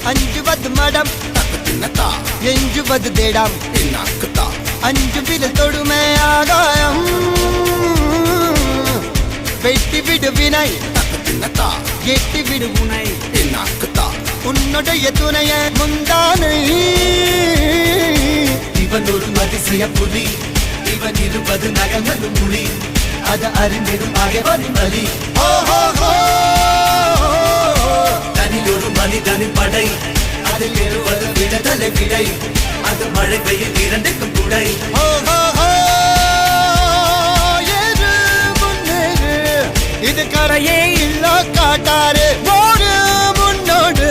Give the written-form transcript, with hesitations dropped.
அஞ்சுவது மடம் எஞ்சுவது தேடம் அஞ்சு விரல் தொடுமே ஆகாயம் வெட்டி விடு வினை எட்டி விடு உனை உன்னுடைய துணைய முந்தானை இவன் ஒரு அதிசய புலி இவன் இருபது நகங்கள் மொழி அது அறிந்திடும் ஆயவனின் வலி தனியொரு மனிதனின் படை அதில் எழுவது விடுதலை விடை அது மழை பெய்யும் இரண்டுக்கும் துடை இது கரையே இல்ல காட்டாரு முன்னோடு